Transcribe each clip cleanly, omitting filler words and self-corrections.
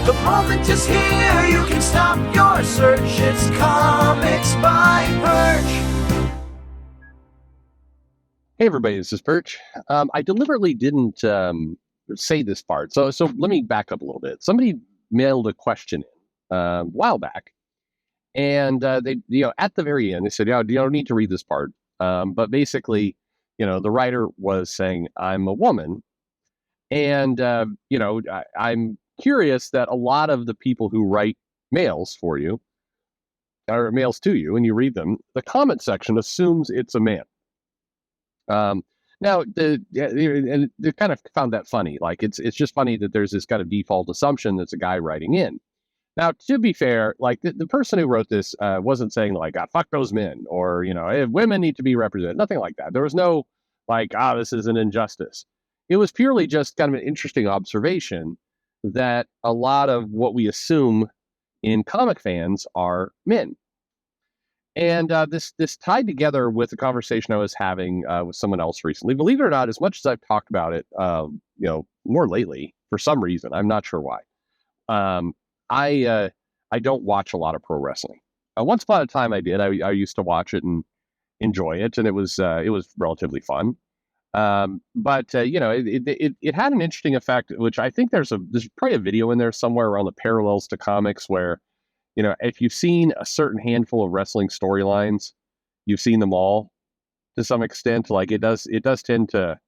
The moment is here, you can stop your search. It's Comics by Perch. Hey everybody, this is Perch. I deliberately didn't say this part, so let me back up a little bit. Somebody mailed a question in a while back, and they, at the very end, they said, "Yeah, you don't need to read this part." But basically, the writer was saying, "I'm a woman," and I'm curious that a lot of the people who write mails for you or mails to you, and you read them, the comment section assumes it's a man. Now and they kind of found that funny. Like it's just funny that there's this kind of default assumption that's a guy writing in. Now, to be fair, like the person who wrote this wasn't saying like, fuck those men, or, hey, women need to be represented. Nothing like that. There was no like, this is an injustice. It was purely just kind of an interesting observation that a lot of what we assume in comic fans are men. And this tied together with a conversation I was having with someone else recently. Believe it or not, as much as I've talked about it, more lately for some reason, I'm not sure why. I don't watch a lot of pro wrestling. Once upon a time, I did. I used to watch it and enjoy it, and it was relatively fun. It had an interesting effect, which I think there's probably a video in there somewhere around the parallels to comics where, if you've seen a certain handful of wrestling storylines, you've seen them all to some extent. Like it does tend to,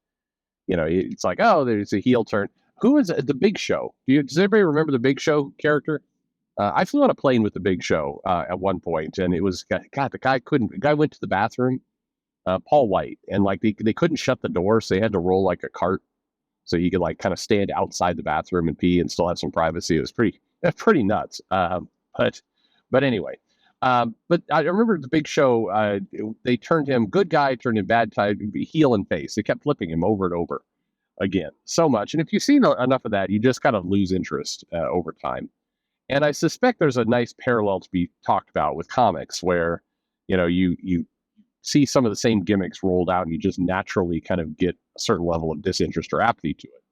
it's like, oh, there's a heel turn. Who is the Big Show? Does anybody remember the Big Show character? I flew on a plane with the Big Show at one point, and it was, God, the guy went to the bathroom, Paul White, and like they couldn't shut the door, so they had to roll like a cart so he could like kind of stand outside the bathroom and pee and still have some privacy. It was pretty nuts. But anyway, but I remember the Big Show. They turned him good guy, turned him bad guy, heel and face. They kept flipping him over and over again so much. And if you've seen enough of that, you just kind of lose interest over time. And I suspect there's a nice parallel to be talked about with comics where, you see some of the same gimmicks rolled out and you just naturally kind of get a certain level of disinterest or apathy to it.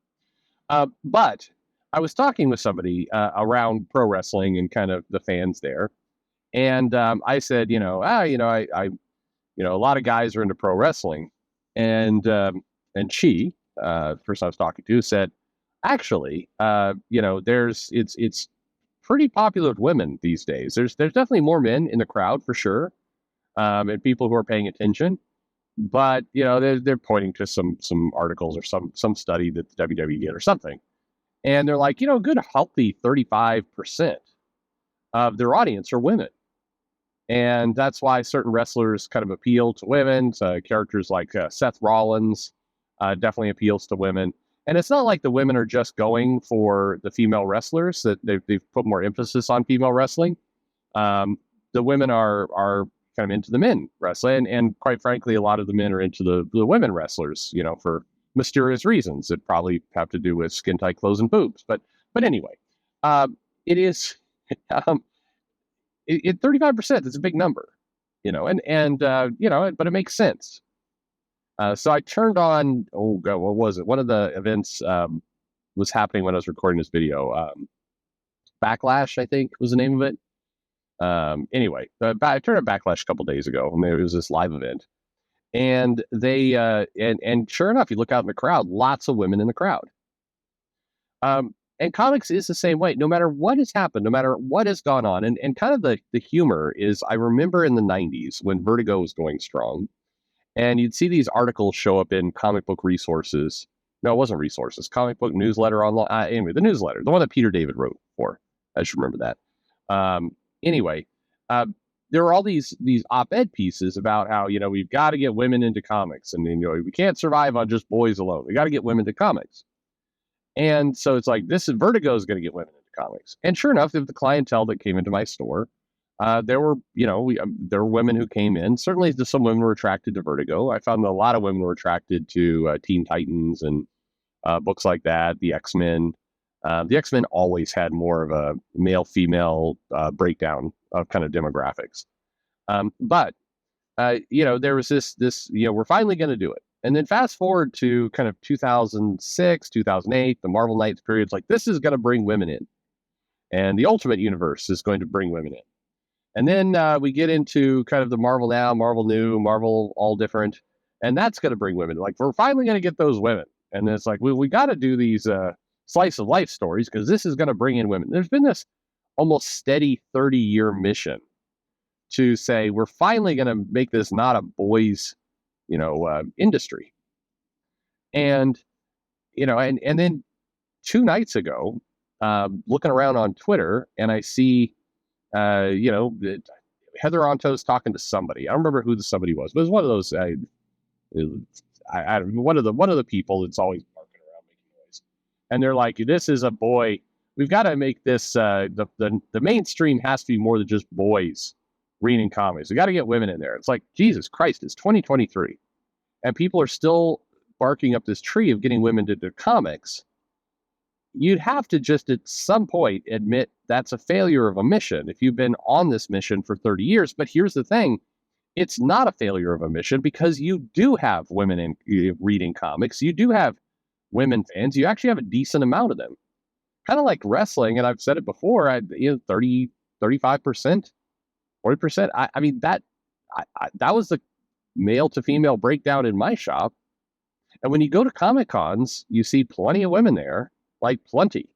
But I was talking with somebody around pro wrestling and kind of the fans there. And I said, a lot of guys are into pro wrestling. And she, person I was talking to, said, actually, it's pretty popular with women these days. There's definitely more men in the crowd for sure, and people who are paying attention. But they're pointing to some articles or some study that the WWE did or something, and they're like, a good healthy 35% of their audience are women. And that's why certain wrestlers kind of appeal to women. So characters like Seth Rollins definitely appeals to women. And it's not like the women are just going for the female wrestlers, that they've put more emphasis on female wrestling. The women are kind of into the men wrestling. And quite frankly, a lot of the men are into the women wrestlers, for mysterious reasons that probably have to do with skin tight clothes and boobs. But anyway, it is... 35%, it's a big number, but it makes sense. So I turned on, oh God, what was it? One of the events was happening when I was recording this video. Backlash, I think, was the name of it. Anyway, I turned on Backlash a couple days ago, and there was this live event. And they, and sure enough, you look out in the crowd, lots of women in the crowd. And comics is the same way, no matter what has happened, no matter what has gone on. And kind of the humor is, I remember in the 90s when Vertigo was going strong, and you'd see these articles show up in comic book resources. No, it wasn't resources, comic book newsletter online. Anyway, the newsletter, the one that Peter David wrote for. I should remember that. There were all these op-ed pieces about how, we've got to get women into comics, and, we can't survive on just boys alone. We got to get women to comics. And so it's like, this is Vertigo is going to get women into comics. And sure enough, the clientele that came into my store, there were women who came in. Certainly some women were attracted to Vertigo. I found that a lot of women were attracted to Teen Titans and books like that, the X-Men. The X-Men always had more of a male-female breakdown of kind of demographics. But there was this, we're finally going to do it. And then fast forward to kind of 2006, 2008, the Marvel Knights periods, like this is going to bring women in. and the Ultimate Universe is going to bring women in. And then we get into kind of the Marvel Now, Marvel New, Marvel All Different, and that's going to bring women. Like, we're finally going to get those women. And it's like, we got to do these slice of life stories because this is going to bring in women. There's been this almost steady 30-year mission to say we're finally going to make this not a boys, industry. And, and then 2 nights ago, looking around on Twitter, and I see, Heather Antos talking to somebody. I don't remember who the somebody was, but it was one of those. One of the people that's always barking around making noise, and they're like, "This is a boy. We've got to make this. The mainstream has to be more than just boys reading comics. We got to get women in there." It's like, Jesus Christ, it's 2023, and people are still barking up this tree of getting women to do comics. You'd have to just at some point admit that's a failure of a mission if you've been on this mission for 30 years. But here's the thing. It's not a failure of a mission because you do have women in reading comics. You do have women fans. You actually have a decent amount of them. Kind of like wrestling, and I've said it before, 30, 35%, 40%. I mean, that was the male to female breakdown in my shop. And when you go to Comic Cons, you see plenty of women there. Like plenty.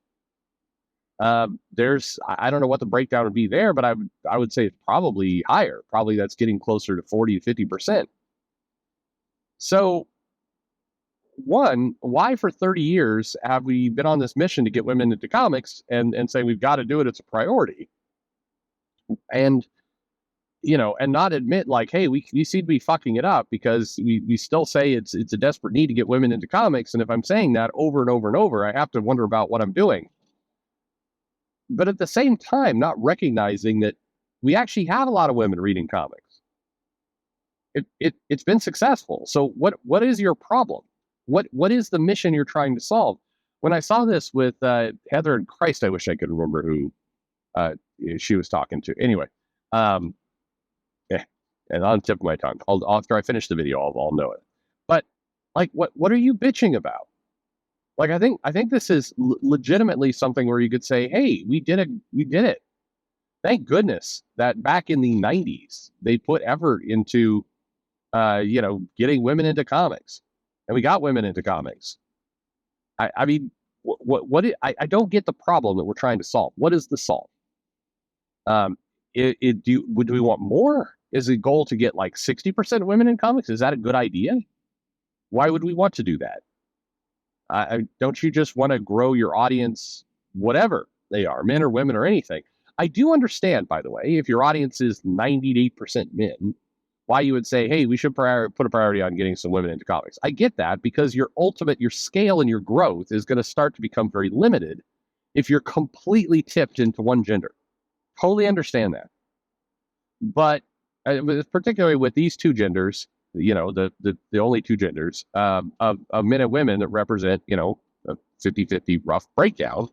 I don't know what the breakdown would be there, but I would say it's probably higher. Probably that's getting closer to 40 to 50%. So, one, why for 30 years have we been on this mission to get women into comics and say we've got to do it? It's a priority. And, and not admit like, hey, we seem to be fucking it up because we still say it's a desperate need to get women into comics. And if I'm saying that over and over and over, I have to wonder about what I'm doing. But at the same time, not recognizing that we actually have a lot of women reading comics. It's been successful. So what is your problem? What is the mission you're trying to solve? When I saw this with Heather, and Christ, I wish I could remember who she was talking to. Anyway, and on the tip of my tongue, after I finish the video, I'll know it. But like, what are you bitching about? Like, I think this is legitimately something where you could say, hey, we did it. Thank goodness that back in the 90s, they put effort into, getting women into comics, and we got women into comics. I mean, I don't get the problem that we're trying to solve. What is the solve? Do we want more? Is the goal to get like 60% women in comics? Is that a good idea? Why would we want to do that? Don't you just want to grow your audience, whatever they are, men or women or anything? I do understand, by the way, if your audience is 98% men, why you would say, hey, we should put a priority on getting some women into comics. I get that because your scale and your growth is going to start to become very limited if you're completely tipped into one gender. Totally understand that. But particularly with these two genders, the only two genders of men and women that represent, a 50-50 rough breakdown,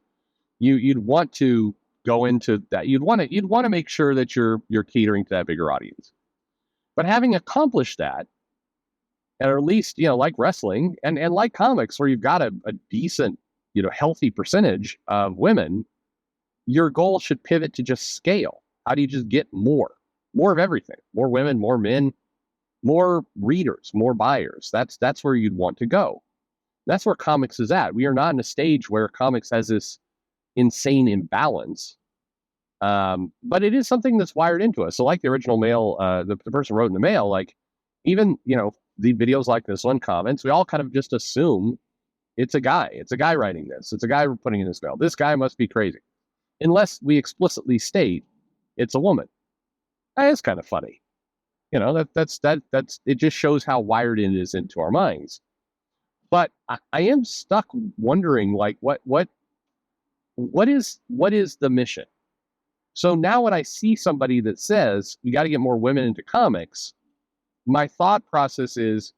you'd want to go into that. You'd want to make sure that you're catering to that bigger audience. But having accomplished that, or at least, like wrestling and like comics where you've got a decent, healthy percentage of women, your goal should pivot to just scale. How do you just get more of everything? More women, more men, more readers, more buyers. That's where you'd want to go. That's where comics is at. We are not in a stage where comics has this insane imbalance. But it is something that's wired into us. So like the original mail, the person wrote in the mail, like even, the videos like this one comments, we all kind of just assume it's a guy. It's a guy writing this. It's a guy putting in this mail. This guy must be crazy. Unless we explicitly state it's a woman. That is kind of funny. That's it just shows how wired it is into our minds. But I am stuck wondering, like, what is the mission? So now when I see somebody that says we got to get more women into comics, my thought process is,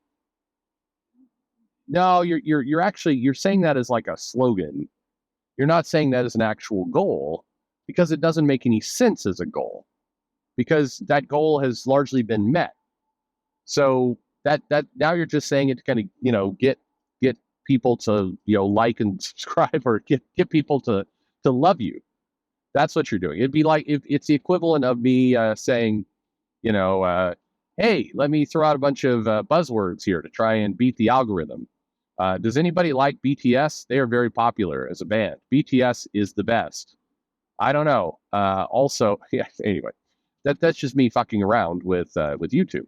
no, you're saying that as like a slogan. You're not saying that as an actual goal because it doesn't make any sense as a goal because that goal has largely been met. So that now you're just saying it to kind of, get people to, like and subscribe or get people to love you. That's what you're doing. It'd be like if it's the equivalent of me saying, you know, hey, let me throw out a bunch of buzzwords here to try and beat the algorithm. Does anybody like BTS? They are very popular as a band. BTS is the best. I don't know. Also, yeah. Anyway, that's just me fucking around with YouTube.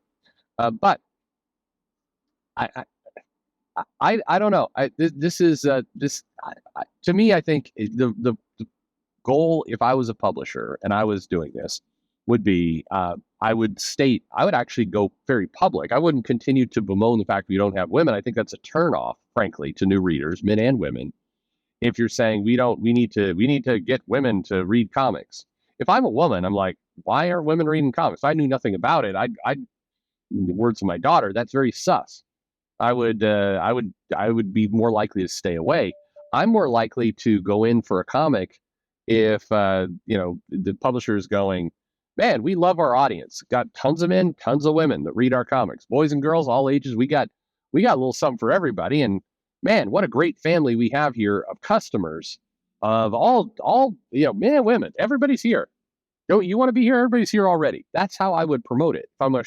But I don't know. This is to me. I think the goal, if I was a publisher and I was doing this, would be I would actually go very public. I wouldn't continue to bemoan the fact we don't have women. I think that's a turnoff, frankly, to new readers, men and women. If you're saying we need to get women to read comics. If I'm a woman, I'm like, why aren't women reading comics? If I knew nothing about it, in the words of my daughter, that's very sus. I would be more likely to stay away. I'm more likely to go in for a comic if the publisher is going, man, we love our audience. Got tons of men, tons of women that read our comics, boys and girls, all ages. We got a little something for everybody. And man, what a great family we have here of customers of all men and women. Everybody's here. You want to be here? Everybody's here already. That's how I would promote it. If I'm a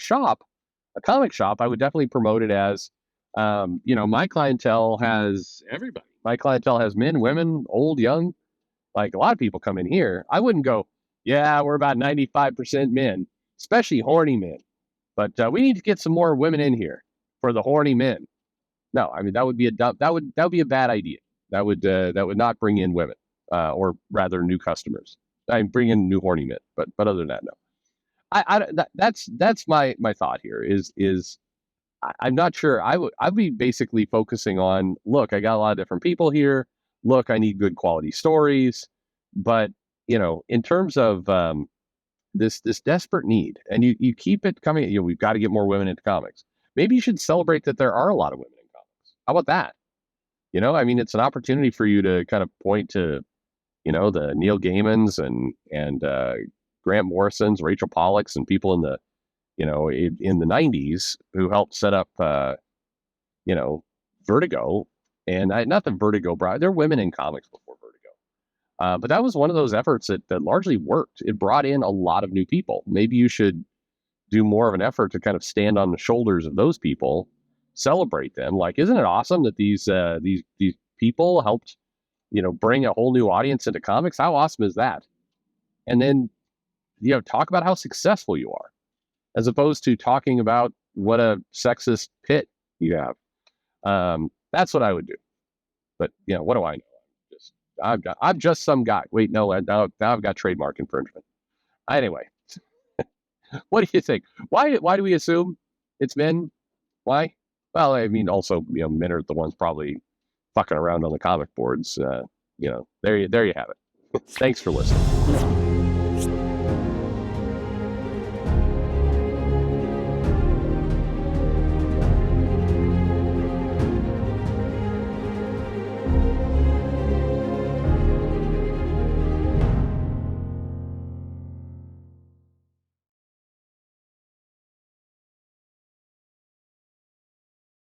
comic shop, I would definitely promote it as, my clientele has everybody. My clientele has men, women, old, young. Like a lot of people come in here. I wouldn't go, yeah, we're about 95% men, especially horny men. But we need to get some more women in here for the horny men. No, I mean that would be a bad idea. That would not bring in women, or rather new customers. I bring in new horny men. But other than that, no. That's my thought here is I'm not sure. I'd be basically focusing on, look, I got a lot of different people here. Look, I need good quality stories. But, in terms of this desperate need, and you keep it coming, we've got to get more women into comics. Maybe you should celebrate that there are a lot of women in comics. How about that? I mean, it's an opportunity for you to kind of point to, the Neil Gaimans and Grant Morrisons, Rachel Pollacks, and people in the in the 90s who helped set up, Vertigo. And not the Vertigo, bro. There were women in comics before Vertigo. But that was one of those efforts that largely worked. It brought in a lot of new people. Maybe you should do more of an effort to kind of stand on the shoulders of those people, celebrate them. Like, isn't it awesome that these people helped, bring a whole new audience into comics? How awesome is that? And then, talk about how successful you are, as opposed to talking about what a sexist pit you have. That's what I would do. But what do I know? I'm just some guy. Wait, no, now I've got trademark infringement. Anyway, what do you think? Why do we assume it's men? Why? Well, I mean, also, men are the ones probably fucking around on the comic boards. There you have it. Thanks for listening.